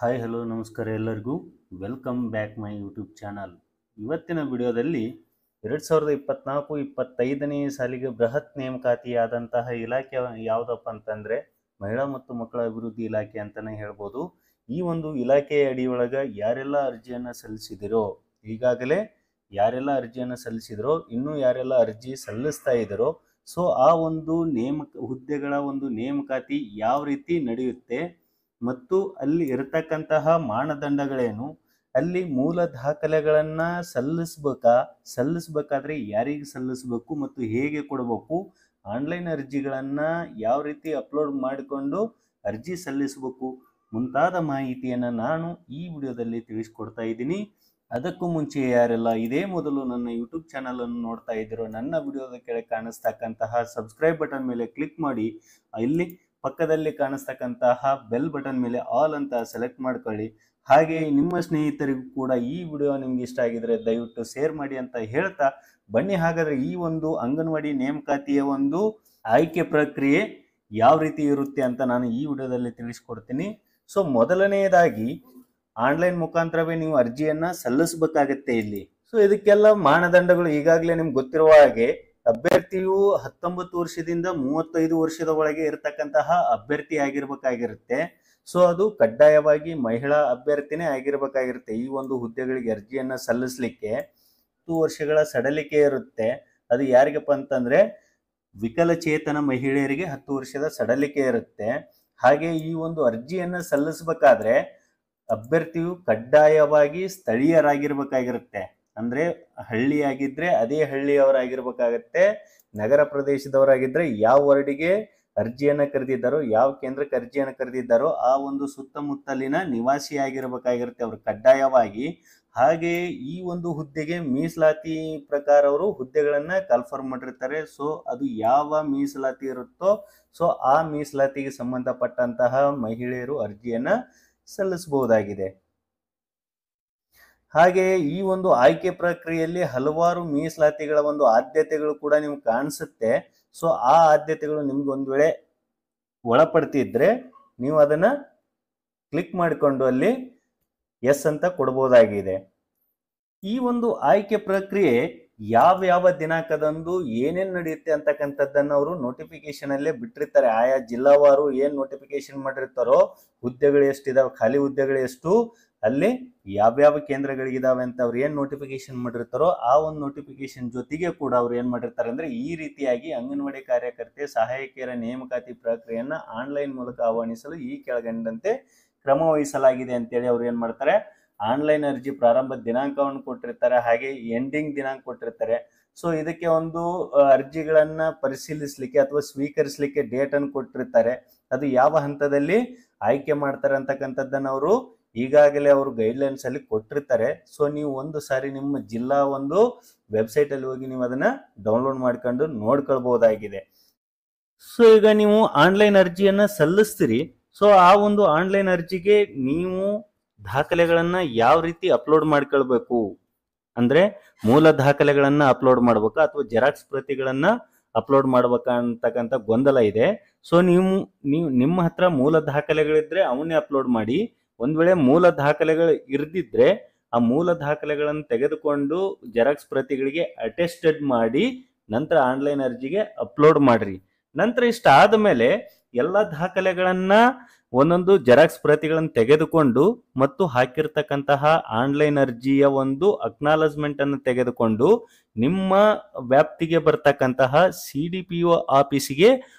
Hi hello ನಮಸ್ಕಾರ ಎಲ್ಲರಿಗೂ welcome back my YouTube channel. ಇವತ್ತಿನ ವಿಡಿಯೋದಲ್ಲಿ 2024-25ನೇ ಸಾಲಿಗೆ ಬೃಹತ್ ನೇಮಕಾತಿಯಾದಂತಹ ಇಲಾಖೆ ಯಾವುದಪ್ಪ ಅಂತಂದರೆ ಮಹಿಳಾ ಮತ್ತು ಮಕ್ಕಳ ಅಭಿವೃದ್ಧಿ ಇಲಾಖೆ ಅಂತಲೇ ಹೇಳ್ಬೋದು. ಈ ಒಂದು ಇಲಾಖೆಯ ಅಡಿಯೊಳಗೆ ಯಾರೆಲ್ಲ ಅರ್ಜಿಯನ್ನು ಸಲ್ಲಿಸಿದಿರೋ, ಈಗಾಗಲೇ ಯಾರೆಲ್ಲ ಅರ್ಜಿಯನ್ನು ಸಲ್ಲಿಸಿದಿರೋ, ಇನ್ನೂ ಯಾರೆಲ್ಲ ಅರ್ಜಿ ಸಲ್ಲಿಸ್ತಾ ಇದ್ದಾರೋ, ಸೊ ಆ ಒಂದು ಹುದ್ದೆಗಳ ಒಂದು ನೇಮಕಾತಿ ಯಾವ ರೀತಿ ನಡೆಯುತ್ತೆ ಮತ್ತು ಅಲ್ಲಿ ಇರತಕ್ಕಂತಹ ಮಾನದಂಡಗಳೇನು, ಅಲ್ಲಿ ಮೂಲ ದಾಖಲೆಗಳನ್ನು ಸಲ್ಲಿಸಬೇಕಾದ್ರೆ ಯಾರಿಗೆ ಸಲ್ಲಿಸಬೇಕು ಮತ್ತು ಹೇಗೆ ಕೊಡಬೇಕು, ಆನ್ಲೈನ್ ಅರ್ಜಿಗಳನ್ನು ಯಾವ ರೀತಿ ಅಪ್ಲೋಡ್ ಮಾಡಿಕೊಂಡು ಅರ್ಜಿ ಸಲ್ಲಿಸಬೇಕು ಮುಂತಾದ ಮಾಹಿತಿಯನ್ನು ನಾನು ಈ ವಿಡಿಯೋದಲ್ಲಿ ತಿಳಿಸ್ಕೊಡ್ತಾ ಇದ್ದೀನಿ. ಅದಕ್ಕೂ ಮುಂಚೆ ಯಾರೆಲ್ಲ ಇದೇ ಮೊದಲು ನನ್ನ ಯೂಟ್ಯೂಬ್ ಚಾನಲನ್ನು ನೋಡ್ತಾ ಇದ್ದೀರೋ, ನನ್ನ ವಿಡಿಯೋದ ಕೆಳಗೆ ಕಾಣಿಸ್ತಕ್ಕಂತಹ ಸಬ್ಸ್ಕ್ರೈಬ್ ಬಟನ್ ಮೇಲೆ ಕ್ಲಿಕ್ ಮಾಡಿ ಇಲ್ಲಿ ಪಕ್ಕದಲ್ಲಿ ಕಾಣಿಸ್ತಕ್ಕಂತಹ ಬೆಲ್ ಬಟನ್ ಮೇಲೆ ಆಲ್ ಅಂತ ಸೆಲೆಕ್ಟ್ ಮಾಡ್ಕೊಳ್ಳಿ. ಹಾಗೆ ನಿಮ್ಮ ಸ್ನೇಹಿತರಿಗೂ ಕೂಡ ಈ ವಿಡಿಯೋ ನಿಮ್ಗೆ ಇಷ್ಟ ಆಗಿದ್ರೆ ದಯವಿಟ್ಟು ಶೇರ್ ಮಾಡಿ ಅಂತ ಹೇಳ್ತಾ ಬನ್ನಿ. ಹಾಗಾದ್ರೆ ಈ ಒಂದು ಅಂಗನವಾಡಿ ನೇಮಕಾತಿಯ ಒಂದು ಆಯ್ಕೆ ಪ್ರಕ್ರಿಯೆ ಯಾವ ರೀತಿ ಇರುತ್ತೆ ಅಂತ ನಾನು ಈ ವಿಡಿಯೋದಲ್ಲಿ ತಿಳಿಸ್ಕೊಡ್ತೀನಿ. ಸೊ ಮೊದಲನೆಯದಾಗಿ ಆನ್ಲೈನ್ ಮುಖಾಂತರವೇ ನೀವು ಅರ್ಜಿಯನ್ನ ಸಲ್ಲಿಸಬೇಕಾಗತ್ತೆ ಇಲ್ಲಿ. ಸೊ ಇದಕ್ಕೆಲ್ಲ ಮಾನದಂಡಗಳು ಈಗಾಗಲೇ ನಿಮ್ಗೆ ಗೊತ್ತಿರುವ ಹಾಗೆ ಅಭ್ಯರ್ಥಿಯು 19 ವರ್ಷದಿಂದ 35 ವರ್ಷದ ಒಳಗೆ ಇರತಕ್ಕಂತಹ ಅಭ್ಯರ್ಥಿ ಆಗಿರ್ಬೇಕಾಗಿರುತ್ತೆ. ಸೊ ಅದು ಕಡ್ಡಾಯವಾಗಿ ಮಹಿಳಾ ಅಭ್ಯರ್ಥಿನೇ ಆಗಿರ್ಬೇಕಾಗಿರುತ್ತೆ. ಈ ಒಂದು ಹುದ್ದೆಗಳಿಗೆ ಅರ್ಜಿಯನ್ನ ಸಲ್ಲಿಸಲಿಕ್ಕೆ 10 ವರ್ಷಗಳ ಸಡಲಿಕೆ ಇರುತ್ತೆ. ಅದು ಯಾರಿಗಪ್ಪ ಅಂತಂದ್ರೆ ವಿಕಲಚೇತನ ಮಹಿಳೆಯರಿಗೆ 10 ವರ್ಷದ ಸಡಲಿಕೆ ಇರುತ್ತೆ. ಹಾಗೆ ಈ ಒಂದು ಅರ್ಜಿಯನ್ನ ಸಲ್ಲಿಸಬೇಕಾದ್ರೆ ಅಭ್ಯರ್ಥಿಯು ಕಡ್ಡಾಯವಾಗಿ ಸ್ಥಳೀಯರಾಗಿರ್ಬೇಕಾಗಿರುತ್ತೆ. ಅಂದ್ರೆ ಹಳ್ಳಿಯಾಗಿದ್ರೆ ಅದೇ ಹಳ್ಳಿಯವರಾಗಿರ್ಬೇಕಾಗತ್ತೆ. ನಗರ ಪ್ರದೇಶದವರಾಗಿದ್ರೆ ಯಾವ ವಾರ್ಡಿಗೆ ಅರ್ಜಿಯನ್ನ ಕರೆದಿದ್ದಾರೋ, ಯಾವ ಕೇಂದ್ರಕ್ಕೆ ಅರ್ಜಿಯನ್ನು ಕರೆದಿದ್ದಾರೋ ಆ ಒಂದು ಸುತ್ತಮುತ್ತಲಿನ ನಿವಾಸಿಯಾಗಿರ್ಬೇಕಾಗಿರುತ್ತೆ ಅವರು ಕಡ್ಡಾಯವಾಗಿ. ಹಾಗೆ ಈ ಒಂದು ಹುದ್ದೆಗೆ ಮೀಸಲಾತಿ ಪ್ರಕಾರ ಅವರು ಹುದ್ದೆಗಳನ್ನ ಕನ್ಫರ್ಮ್ ಮಾಡಿರ್ತಾರೆ. ಸೊ ಅದು ಯಾವ ಮೀಸಲಾತಿ ಇರುತ್ತೋ ಸೊ ಆ ಮೀಸಲಾತಿಗೆ ಸಂಬಂಧಪಟ್ಟಂತಹ ಮಹಿಳೆಯರು ಅರ್ಜಿಯನ್ನ ಸಲ್ಲಿಸಬಹುದಾಗಿದೆ. ಹಾಗೆ ಈ ಒಂದು ಆಯ್ಕೆ ಪ್ರಕ್ರಿಯೆಯಲ್ಲಿ ಹಲವಾರು ಮೀಸಲಾತಿಗಳ ಒಂದು ಆದ್ಯತೆಗಳು ಕೂಡ ನಿಮ್ಗೆ ಕಾಣಿಸುತ್ತೆ. ಸೊ ಆ ಆದ್ಯತೆಗಳು ನಿಮ್ಗೆ ಒಂದು ವೇಳೆ ಒಳಪಡ್ತಿದ್ರೆ ನೀವು ಅದನ್ನ ಕ್ಲಿಕ್ ಮಾಡಿಕೊಂಡು ಅಲ್ಲಿ ಎಸ್ ಅಂತ ಕೊಡಬಹುದಾಗಿದೆ. ಈ ಒಂದು ಆಯ್ಕೆ ಪ್ರಕ್ರಿಯೆ ಯಾವ ದಿನಾಂಕದಂದು ಏನೇನು ನಡೆಯುತ್ತೆ ಅಂತಕ್ಕಂಥದ್ದನ್ನು ಅವರು ನೋಟಿಫಿಕೇಶನ್ ಅಲ್ಲೇ ಬಿಟ್ಟಿರ್ತಾರೆ. ಆಯಾ ಜಿಲ್ಲಾವಾರು ಏನ್ ನೋಟಿಫಿಕೇಶನ್ ಮಾಡಿರ್ತಾರೋ ಹುದ್ದೆಗಳು ಎಷ್ಟಿದಾವೆ, ಖಾಲಿ ಹುದ್ದೆಗಳು ಎಷ್ಟು, ಅಲ್ಲಿ ಯಾವ್ಯಾವ ಕೇಂದ್ರಗಳಿದಾವೆ ಅಂತ ಅವ್ರು ಏನ್ ನೋಟಿಫಿಕೇಶನ್ ಮಾಡಿರ್ತಾರೋ ಆ ಒಂದು ನೋಟಿಫಿಕೇಶನ್ ಜೊತೆಗೆ ಕೂಡ ಅವ್ರು ಏನ್ ಮಾಡಿರ್ತಾರೆ ಅಂದ್ರೆ ಈ ರೀತಿಯಾಗಿ ಅಂಗನವಾಡಿ ಕಾರ್ಯಕರ್ತೆ ಸಹಾಯಕಿಯರ ನೇಮಕಾತಿ ಪ್ರಕ್ರಿಯೆಯನ್ನ ಆನ್ಲೈನ್ ಮೂಲಕ ಆಹ್ವಾನಿಸಲು ಈ ಕೆಳಗಂಡಂತೆ ಕ್ರಮ ವಹಿಸಲಾಗಿದೆ ಅಂತೇಳಿ ಅವ್ರು ಏನ್ ಮಾಡ್ತಾರೆ, ಆನ್ಲೈನ್ ಅರ್ಜಿ ಪ್ರಾರಂಭದ ದಿನಾಂಕವನ್ನು ಕೊಟ್ಟಿರ್ತಾರೆ, ಹಾಗೆ ಎಂಡಿಂಗ್ ದಿನಾಂಕ ಕೊಟ್ಟಿರ್ತಾರೆ. ಸೊ ಇದಕ್ಕೆ ಒಂದು ಅರ್ಜಿಗಳನ್ನ ಪರಿಶೀಲಿಸಲಿಕ್ಕೆ ಅಥವಾ ಸ್ವೀಕರಿಸಲಿಕ್ಕೆ ಡೇಟ್ ಅನ್ನು ಕೊಟ್ಟಿರ್ತಾರೆ. ಅದು ಯಾವ ಹಂತದಲ್ಲಿ ಆಯ್ಕೆ ಮಾಡ್ತಾರೆ ಅಂತಕ್ಕಂಥದ್ದನ್ನ ಅವರು ಈಗಾಗಲೇ ಅವರು ಗೈಡ್ಲೈನ್ಸ್ ಅಲ್ಲಿ ಕೊಟ್ಟಿರ್ತಾರೆ. ಸೊ ನೀವು ಒಂದು ಸಾರಿ ನಿಮ್ಮ ಜಿಲ್ಲಾ ಒಂದು ವೆಬ್ಸೈಟ್ ಅಲ್ಲಿ ಹೋಗಿ ನೀವು ಅದನ್ನ ಡೌನ್ಲೋಡ್ ಮಾಡ್ಕೊಂಡು ನೋಡ್ಕೊಳ್ಬಹುದಾಗಿದೆ. ಸೊ ಈಗ ನೀವು ಆನ್ಲೈನ್ ಅರ್ಜಿಯನ್ನ ಸಲ್ಲಿಸ್ತೀರಿ. ಸೊ ಆ ಒಂದು ಆನ್ಲೈನ್ ಅರ್ಜಿಗೆ ನೀವು ದಾಖಲೆಗಳನ್ನ ಯಾವ ರೀತಿ ಅಪ್ಲೋಡ್ ಮಾಡ್ಕೊಳ್ಬೇಕು ಅಂದ್ರೆ ಮೂಲ ದಾಖಲೆಗಳನ್ನ ಅಪ್ಲೋಡ್ ಮಾಡ್ಬೇಕಾ ಅಥವಾ ಜೆರಾಕ್ಸ್ ಪ್ರತಿಗಳನ್ನ ಅಪ್ಲೋಡ್ ಮಾಡ್ಬೇಕಾ ಅಂತಕ್ಕಂಥ ಗೊಂದಲ ಇದೆ. ಸೊ ನೀವು ನಿಮ್ಮ ಹತ್ರ ಮೂಲ ದಾಖಲೆಗಳಿದ್ರೆ ಅವನ್ನೇ ಅಪ್ಲೋಡ್ ಮಾಡಿ. ಒಂದ್ ವೇಳೆ ಮೂಲ ದಾಖಲೆಗಳು ಇರ್ದಿದ್ರೆ ಆ ಮೂಲ ದಾಖಲೆಗಳನ್ನು ತೆಗೆದುಕೊಂಡು ಜೆರಾಕ್ಸ್ ಪ್ರತಿಗಳಿಗೆ ಅಟೆಸ್ಟೆಡ್ ಮಾಡಿ ನಂತರ ಆನ್ಲೈನ್ ಅರ್ಜಿಗೆ ಅಪ್ಲೋಡ್ ಮಾಡ್ರಿ. ನಂತರ ಇಷ್ಟ ಆದ್ಮೇಲೆ ಎಲ್ಲ ದಾಖಲೆಗಳನ್ನ ಒಂದೊಂದು ಜೆರಾಕ್ಸ್ ಪ್ರತಿಗಳನ್ನು ತೆಗೆದುಕೊಂಡು ಮತ್ತು ಹಾಕಿರ್ತಕ್ಕಂತಹ ಆನ್ಲೈನ್ ಅರ್ಜಿಯ ಒಂದು ಅಕ್ನಾಲಜ್ಮೆಂಟ್ ಅನ್ನು ತೆಗೆದುಕೊಂಡು ನಿಮ್ಮ ವ್ಯಾಪ್ತಿಗೆ ಬರ್ತಕ್ಕಂತಹ CDPO ಆಫೀಸಿಗೆ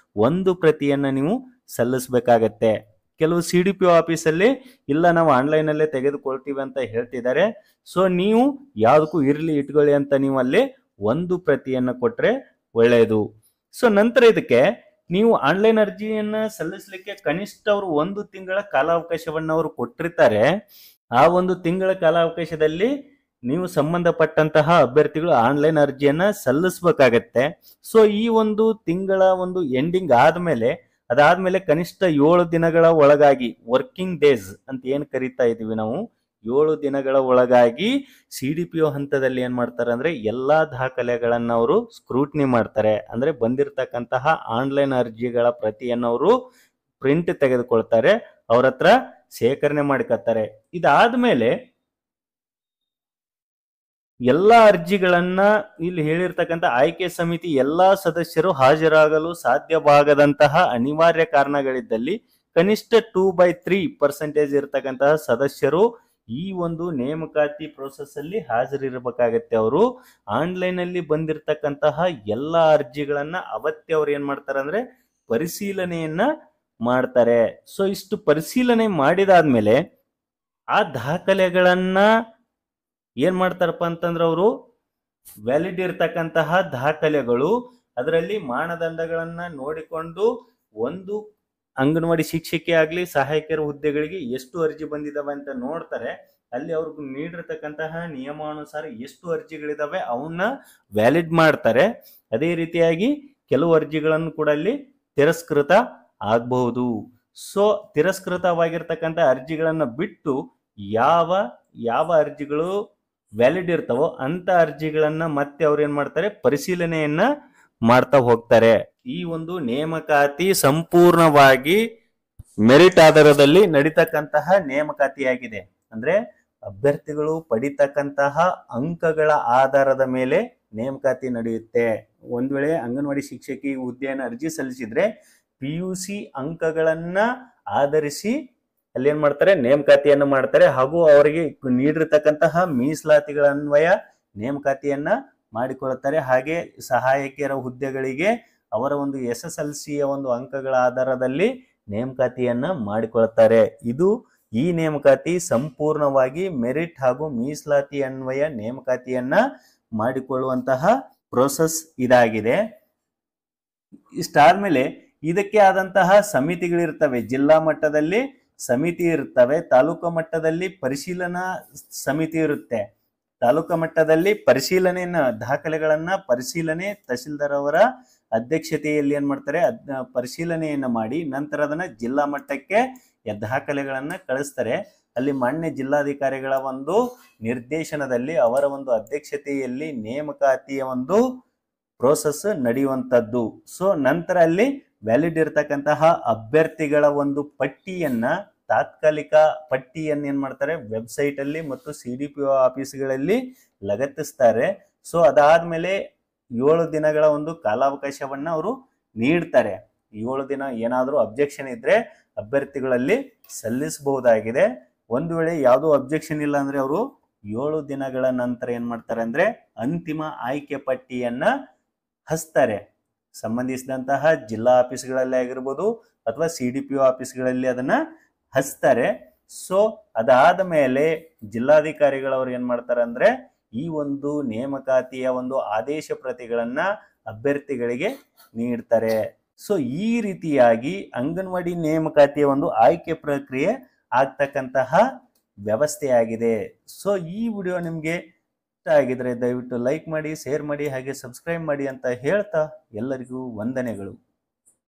ಒಂದು ಪ್ರತಿಯನ್ನ ನೀವು ಸಲ್ಲಿಸಬೇಕಾಗತ್ತೆ. ಕೆಲವು CDPO ಆಫೀಸಲ್ಲಿ ಇಲ್ಲ ನಾವು ಆನ್ಲೈನ್ ಅಲ್ಲೇ ತೆಗೆದುಕೊಳ್ತೀವಿ ಅಂತ ಹೇಳ್ತಿದ್ದಾರೆ. ಸೊ ನೀವು ಯಾವುದಕ್ಕೂ ಇರ್ಲಿ ಇಟ್ಕೊಳ್ಳಿ ಅಂತ ನೀವು ಅಲ್ಲಿ ಒಂದು ಪ್ರತಿಯನ್ನ ಕೊಟ್ರೆ ಒಳ್ಳೆಯದು. ಸೊ ನಂತರ ಇದಕ್ಕೆ ನೀವು ಆನ್ಲೈನ್ ಅರ್ಜಿಯನ್ನ ಸಲ್ಲಿಸಲಿಕ್ಕೆ ಕನಿಷ್ಠ ಅವರು 1 ತಿಂಗಳ ಕಾಲಾವಕಾಶವನ್ನ ಅವರು ಕೊಟ್ಟಿರ್ತಾರೆ. ಆ 1 ತಿಂಗಳ ಕಾಲಾವಕಾಶದಲ್ಲಿ ನೀವು ಸಂಬಂಧಪಟ್ಟಂತಹ ಅಭ್ಯರ್ಥಿಗಳು ಆನ್ಲೈನ್ ಅರ್ಜಿಯನ್ನ ಸಲ್ಲಿಸಬೇಕಾಗತ್ತೆ. ಸೊ ಈ ಒಂದು ತಿಂಗಳ ಒಂದು ಎಂಡಿಂಗ್ ಅದಾದ್ಮೇಲೆ ಕನಿಷ್ಠ 7 ದಿನಗಳ ಒಳಗಾಗಿ ವರ್ಕಿಂಗ್ ಡೇಸ್ ಅಂತ ಏನ್ ಕರಿತಾ ಇದೀವಿ ನಾವು, 7 ದಿನಗಳ ಒಳಗಾಗಿ CDPO ಹಂತದಲ್ಲಿ ಏನ್ ಮಾಡ್ತಾರೆ ಅಂದ್ರೆ ಎಲ್ಲಾ ದಾಖಲೆಗಳನ್ನ ಅವರು ಸ್ಕ್ರೂಟ್ನಿ ಮಾಡ್ತಾರೆ. ಅಂದ್ರೆ ಬಂದಿರತಕ್ಕಂತಹ ಆನ್ಲೈನ್ ಅರ್ಜಿಗಳ ಪ್ರತಿಯನ್ನು ಅವರು ಪ್ರಿಂಟ್ ತೆಗೆದುಕೊಳ್ತಾರೆ, ಅವ್ರ ಹತ್ರ ಶೇಖರಣೆ ಮಾಡ್ಕೊತಾರೆ. ಇದಾದ್ಮೇಲೆ ಎಲ್ಲಾ ಅರ್ಜಿಗಳನ್ನ ಇಲ್ಲಿ ಹೇಳಿರ್ತಕ್ಕಂಥ ಆಯ್ಕೆ ಸಮಿತಿ ಎಲ್ಲಾ ಸದಸ್ಯರು ಹಾಜರಾಗಲು ಸಾಧ್ಯವಾಗದಂತಹ ಅನಿವಾರ್ಯ ಕಾರಣಗಳಿದ್ದಲ್ಲಿ ಕನಿಷ್ಠ 2/3% ಇರ್ತಕ್ಕಂತಹ ಸದಸ್ಯರು ಈ ಒಂದು ನೇಮಕಾತಿ ಪ್ರೋಸೆಸ್ ಅಲ್ಲಿ ಹಾಜರಿರಬೇಕಾಗತ್ತೆ. ಅವರು ಆನ್ಲೈನ್ ಅಲ್ಲಿ ಬಂದಿರತಕ್ಕಂತಹ ಎಲ್ಲಾ ಅರ್ಜಿಗಳನ್ನ ಅವತ್ತೇ ಅವ್ರು ಏನ್ ಮಾಡ್ತಾರೆ ಅಂದ್ರೆ ಪರಿಶೀಲನೆಯನ್ನ ಮಾಡ್ತಾರೆ. ಸೊ ಇಷ್ಟು ಪರಿಶೀಲನೆ ಮಾಡಿದಾದ್ಮೇಲೆ ಆ ದಾಖಲೆಗಳನ್ನ ಏನ್ ಮಾಡ್ತಾರಪ್ಪ ಅಂತಂದ್ರೆ ಅವರು ವ್ಯಾಲಿಡ್ ಇರ್ತಕ್ಕಂತಹ ದಾಖಲೆಗಳು, ಅದರಲ್ಲಿ ಮಾನದಂಡಗಳನ್ನ ನೋಡಿಕೊಂಡು ಒಂದು ಅಂಗನವಾಡಿ ಶಿಕ್ಷಕಿ ಆಗ್ಲಿ ಸಹಾಯಕರ ಹುದ್ದೆಗಳಿಗೆ ಎಷ್ಟು ಅರ್ಜಿ ಬಂದಿದಾವೆ ಅಂತ ನೋಡ್ತಾರೆ. ಅಲ್ಲಿ ಅವ್ರಿಗೆ ನೀಡಿರ್ತಕ್ಕಂತಹ ನಿಯಮಾನುಸಾರ ಎಷ್ಟು ಅರ್ಜಿಗಳಿದಾವೆ ಅವನ್ನ ವ್ಯಾಲಿಡ್ ಮಾಡ್ತಾರೆ. ಅದೇ ರೀತಿಯಾಗಿ ಕೆಲವು ಅರ್ಜಿಗಳನ್ನು ಕೂಡ ಅಲ್ಲಿ ತಿರಸ್ಕೃತ ಆಗಬಹುದು. ಸೊ ತಿರಸ್ಕೃತವಾಗಿರ್ತಕ್ಕಂಥ ಅರ್ಜಿಗಳನ್ನ ಬಿಟ್ಟು ಯಾವ ಯಾವ ಅರ್ಜಿಗಳು ವ್ಯಾಲಿಡ್ ಇರ್ತಾವೋ ಅಂತ ಅರ್ಜಿಗಳನ್ನ ಮತ್ತೆ ಅವ್ರು ಏನ್ ಮಾಡ್ತಾರೆ ಪರಿಶೀಲನೆಯನ್ನ ಮಾಡ್ತಾ ಹೋಗ್ತಾರೆ. ಈ ಒಂದು ನೇಮಕಾತಿ ಸಂಪೂರ್ಣವಾಗಿ ಮೆರಿಟ್ ಆಧಾರದಲ್ಲಿ ನಡೀತಕ್ಕಂತಹ ನೇಮಕಾತಿಯಾಗಿದೆ. ಅಂದ್ರೆ ಅಭ್ಯರ್ಥಿಗಳು ಪಡಿತಕ್ಕಂತಹ ಅಂಕಗಳ ಆಧಾರದ ಮೇಲೆ ನೇಮಕಾತಿ ನಡೆಯುತ್ತೆ. ಒಂದ್ ವೇಳೆ ಅಂಗನವಾಡಿ ಶಿಕ್ಷಕಿ ಹುದ್ದೆಯನ್ನು ಅರ್ಜಿ ಸಲ್ಲಿಸಿದ್ರೆ PUC ಅಂಕಗಳನ್ನ ಆಧರಿಸಿ ಅಲ್ಲಿ ಏನ್ ಮಾಡ್ತಾರೆ ನೇಮಕಾತಿಯನ್ನು ಮಾಡ್ತಾರೆ. ಹಾಗೂ ಅವರಿಗೆ ನೀಡಿರ್ತಕ್ಕಂತಹ ಮೀಸಲಾತಿಗಳ ಅನ್ವಯ ನೇಮಕಾತಿಯನ್ನ ಮಾಡಿಕೊಳ್ಳುತ್ತಾರೆ. ಹಾಗೆ ಸಹಾಯಕಿಯರ ಹುದ್ದೆಗಳಿಗೆ ಅವರ ಒಂದು SSLCಯ ಒಂದು ಅಂಕಗಳ ಆಧಾರದಲ್ಲಿ ನೇಮಕಾತಿಯನ್ನ ಮಾಡಿಕೊಳ್ಳುತ್ತಾರೆ. ಈ ನೇಮಕಾತಿ ಸಂಪೂರ್ಣವಾಗಿ ಮೆರಿಟ್ ಹಾಗೂ ಮೀಸಲಾತಿ ಅನ್ವಯ ನೇಮಕಾತಿಯನ್ನ ಮಾಡಿಕೊಳ್ಳುವಂತಹ ಪ್ರೋಸೆಸ್ ಇದಾಗಿದೆ. ಇಷ್ಟಾದ್ಮೇಲೆ ಇದಕ್ಕೆ ಆದಂತಹ ಸಮಿತಿಗಳಿರ್ತವೆ. ಜಿಲ್ಲಾ ಮಟ್ಟದಲ್ಲಿ ಸಮಿತಿ ಇರ್ತವೆ, ತಾಲೂಕು ಮಟ್ಟದಲ್ಲಿ ಪರಿಶೀಲನಾ ಸಮಿತಿ ಇರುತ್ತೆ. ತಾಲೂಕು ಮಟ್ಟದಲ್ಲಿ ದಾಖಲೆಗಳನ್ನ ಪರಿಶೀಲನೆ ತಹಶೀಲ್ದಾರ್ ಅವರ ಅಧ್ಯಕ್ಷತೆಯಲ್ಲಿ ಏನ್ ಮಾಡ್ತಾರೆ ಪರಿಶೀಲನೆಯನ್ನ ಮಾಡಿ ನಂತರ ಅದನ್ನ ಜಿಲ್ಲಾ ಮಟ್ಟಕ್ಕೆ ದಾಖಲೆಗಳನ್ನ ಕಳಿಸ್ತಾರೆ. ಅಲ್ಲಿ ಮಾನ್ಯ ಜಿಲ್ಲಾಧಿಕಾರಿಗಳ ಒಂದು ನಿರ್ದೇಶನದಲ್ಲಿ ಅವರ ಒಂದು ಅಧ್ಯಕ್ಷತೆಯಲ್ಲಿ ನೇಮಕಾತಿಯ ಒಂದು ಪ್ರೋಸೆಸ್ ನಡೆಯುವಂತದ್ದು. ಸೊ ನಂತರ ಅಲ್ಲಿ ವ್ಯಾಲಿಡ್ ಇರತಕ್ಕಂತಹ ಅಭ್ಯರ್ಥಿಗಳ ಒಂದು ಪಟ್ಟಿಯನ್ನ ತಾತ್ಕಾಲಿಕ ಪಟ್ಟಿಯನ್ನ ಏನ್ ಮಾಡ್ತಾರೆ ವೆಬ್ಸೈಟ್ ಅಲ್ಲಿ ಮತ್ತು CDPO ಆಫೀಸ್ಗಳಲ್ಲಿ ಲಗತ್ತಿಸ್ತಾರೆ. ಸೊ ಅದಾದ್ಮೇಲೆ 7 ದಿನಗಳ ಒಂದು ಕಾಲಾವಕಾಶವನ್ನ ಅವರು ನೀಡ್ತಾರೆ. 7 ದಿನ ಏನಾದರೂ ಅಬ್ಜೆಕ್ಷನ್ ಇದ್ರೆ ಅಭ್ಯರ್ಥಿಗಳಲ್ಲಿ ಸಲ್ಲಿಸಬಹುದಾಗಿದೆ. ಒಂದು ವೇಳೆ ಯಾವುದೋ ಅಬ್ಜೆಕ್ಷನ್ ಇಲ್ಲ ಅಂದ್ರೆ ಅವರು 7 ದಿನಗಳ ನಂತರ ಏನ್ ಮಾಡ್ತಾರೆ ಅಂದ್ರೆ ಅಂತಿಮ ಆಯ್ಕೆ ಪಟ್ಟಿಯನ್ನ ಹಚ್ತಾರೆ. ಸಂಬಂಧಿಸಿದಂತಹ ಜಿಲ್ಲಾ ಆಫೀಸ್ಗಳಲ್ಲಿ ಆಗಿರ್ಬೋದು ಅಥವಾ CDPO ಆಫೀಸ್ಗಳಲ್ಲಿ ಅದನ್ನ ಹಚ್ತಾರೆ. ಸೊ ಅದಾದ ಮೇಲೆ ಜಿಲ್ಲಾಧಿಕಾರಿಗಳವರು ಏನ್ ಮಾಡ್ತಾರೆ ಅಂದ್ರೆ ಈ ಒಂದು ನೇಮಕಾತಿಯ ಒಂದು ಆದೇಶ ಪ್ರತಿಗಳನ್ನ ಅಭ್ಯರ್ಥಿಗಳಿಗೆ ನೀಡ್ತಾರೆ. ಸೊ ಈ ರೀತಿಯಾಗಿ ಅಂಗನವಾಡಿ ನೇಮಕಾತಿಯ ಒಂದು ಆಯ್ಕೆ ಪ್ರಕ್ರಿಯೆ ಆಗ್ತಕ್ಕಂತಹ ವ್ಯವಸ್ಥೆಯಾಗಿದೆ. ಸೊ ಈ ವಿಡಿಯೋ ನಿಮ್ಗೆ ಇಷ್ಟ ಆಗಿದ್ರೆ ದಯವಿಟ್ಟು ಲೈಕ್ ಮಾಡಿ, ಶೇರ್ ಮಾಡಿ, ಹಾಗೆ ಸಬ್ಸ್ಕ್ರೈಬ್ ಮಾಡಿ ಅಂತ ಹೇಳ್ತಾ ಎಲ್ಲರಿಗೂ ವಂದನೆಗಳು.